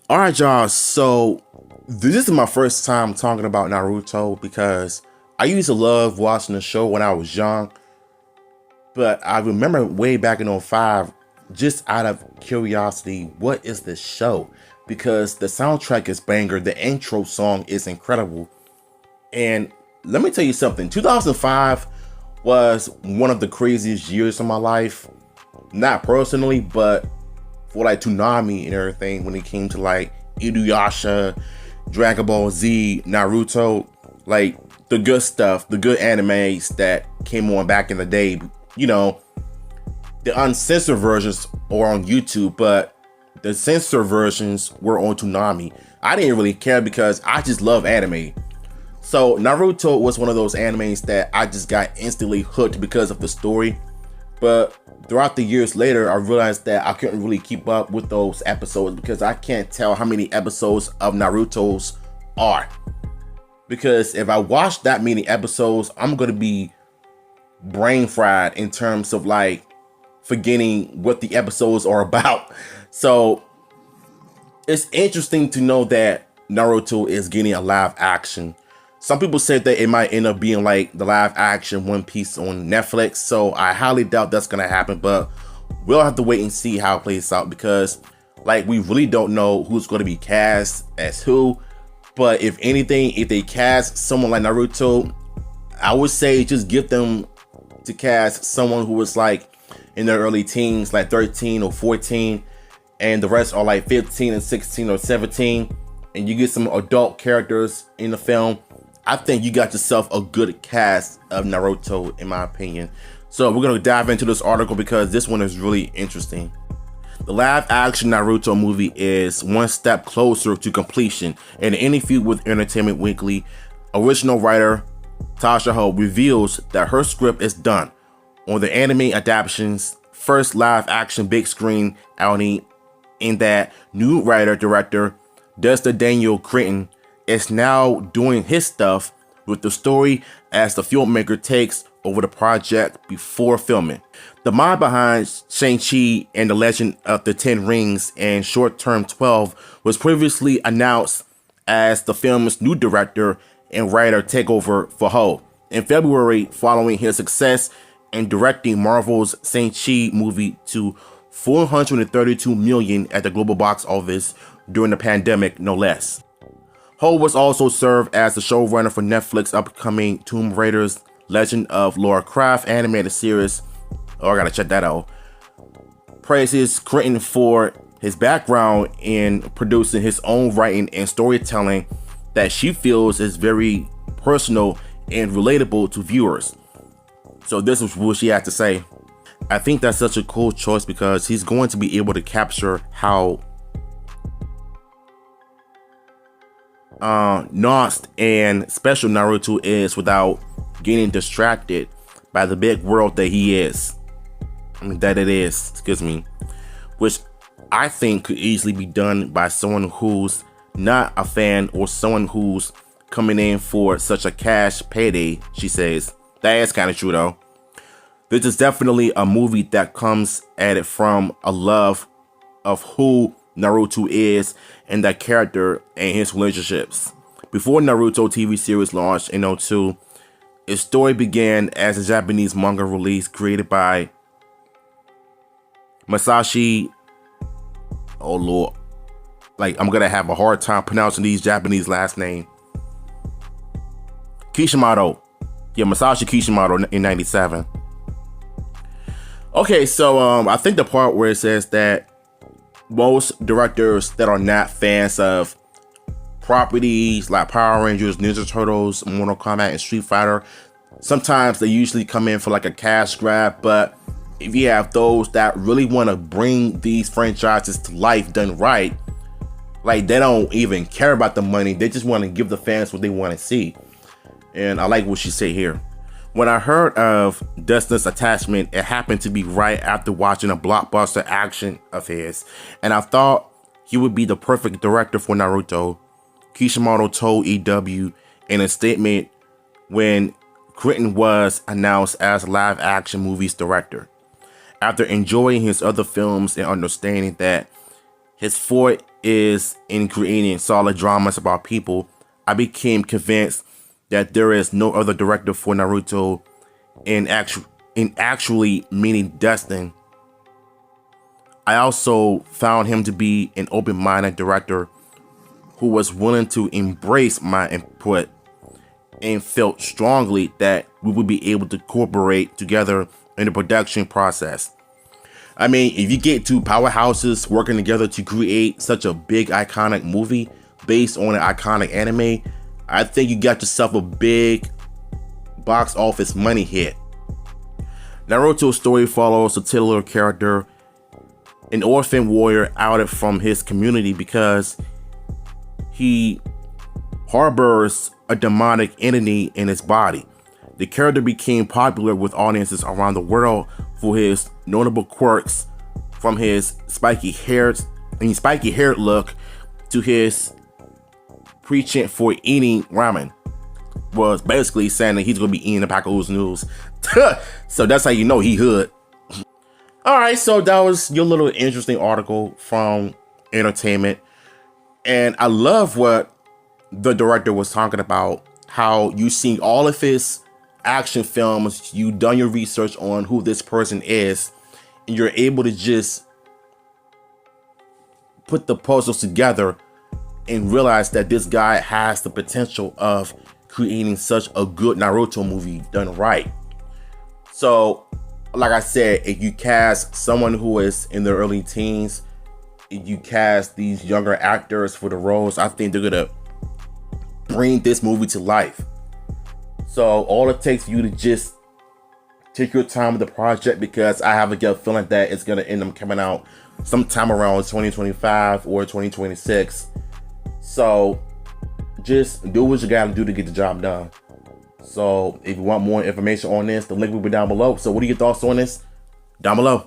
All right, y'all. So this is my first time talking about Naruto because I used to love watching the show when I was young, but I remember way back in '05, just out of curiosity, what is this show? Because the soundtrack is banger, the intro song is incredible, and let me tell you something. 2005 was one of the craziest years of my life. Not personally, but for like Toonami and everything when it came to like Inuyasha, Dragon Ball Z, Naruto, like the good stuff, the good animes that came on back in the day. You know, the uncensored versions are on YouTube, but the censored versions were on Toonami. I didn't really care because I just love anime. So Naruto was one of those animes that I just got instantly hooked because of the story. But throughout the years later, I realized that I couldn't really keep up with those episodes because I can't tell how many episodes of Naruto's are. Because if I watch that many episodes, I'm going to be brain fried in terms of like forgetting what the episodes are about. So it's interesting to know that Naruto is getting a live action. Some people said that it might end up being like the live action One Piece on Netflix, so I highly doubt that's gonna happen, but we'll have to wait and see how it plays out because like we really don't know who's gonna be cast as who. But if anything, if they cast someone like Naruto, I would say just give them to cast someone who was like in their early teens, like 13 or 14, and the rest are like 15 and 16 or 17, and you get some adult characters in the film. I think you got yourself a good cast of Naruto, in my opinion. So we're gonna dive into this article because this one is really interesting. The live action Naruto movie is one step closer to completion. In an interview with Entertainment Weekly, original writer Tasha Ho reveals that her script is done on the anime adaptation's first live action big screen outing, in that new writer-director Dustin Daniel Cretton is now doing his stuff with the story as the filmmaker takes over the project before filming. The mind behind Shang-Chi and the Legend of the Ten Rings and Short Term 12 was previously announced as the film's new director and writer takeover for Ho in February, following his success in directing Marvel's Shang-Chi movie to $432 million at the global box office during the pandemic, no less. Ho was also served as the showrunner for Netflix' upcoming Tomb Raider's Legend of Lara Croft animated series. Oh, I gotta check that out. Praises Cretton for his background in producing his own writing and storytelling that she feels is very personal and relatable to viewers. So this is what she had to say. I think that's such a cool choice because he's going to be able to capture how nuanced and special Naruto is without getting distracted by the big world that he is. Excuse me. Which I think could easily be done by someone who's not a fan or someone who's coming in for such a cash payday, she says. That is kind of true though. This is definitely a movie that comes at it from a love of who Naruto is and that character and his relationships. Before Naruto TV series launched in '02, its story began as a Japanese manga release created by Masashi. Oh lord, like I'm gonna have a hard time pronouncing these Japanese last name. Kishimoto. Yeah, Masashi Kishimoto in '97. Okay, so I think the part where it says that most directors that are not fans of properties like Power Rangers, Ninja Turtles, Mortal Kombat, and Street Fighter, sometimes they usually come in for like a cash grab. But if you have those that really want to bring these franchises to life done right, like they don't even care about the money, they just want to give the fans what they want to see. And I like what she said here. When I heard of Dustin's attachment, it happened to be right after watching a blockbuster action of his, and I thought he would be the perfect director for Naruto, Kishimoto told EW in a statement when Cretton was announced as live action movies director. After enjoying his other films and understanding that his forte is in creating solid dramas about people, I became convinced that there is no other director for Naruto in actually meaning Destin. I also found him to be an open-minded director who was willing to embrace my input and felt strongly that we would be able to cooperate together in the production process. I mean, if you get two powerhouses working together to create such a big iconic movie based on an iconic anime, I think you got yourself a big box office money hit. Naruto's story follows the titular character, an orphan warrior outed from his community because he harbors a demonic entity in his body. The character became popular with audiences around the world for his notable quirks, from his spiky-haired look to his penchant for eating ramen. Was basically saying that he's gonna be eating a pack of O's noodles. So that's how you know he hood. All right, so that was your little interesting article from Entertainment, and I love what the director was talking about. How you seen all of his action films, you done your research on who this person is, and you're able to just put the puzzles together and realize that this guy has the potential of creating such a good Naruto movie done right. So, like I said, if you cast someone who is in their early teens, if you cast these younger actors for the roles, I think they're gonna bring this movie to life. So all it takes for you to just take your time with the project, because I have a gut feeling that it's gonna end up coming out sometime around 2025 or 2026. So just do what you gotta do to get the job done. So if you want more information on this, the link will be down below. So what are your thoughts on this? Down below.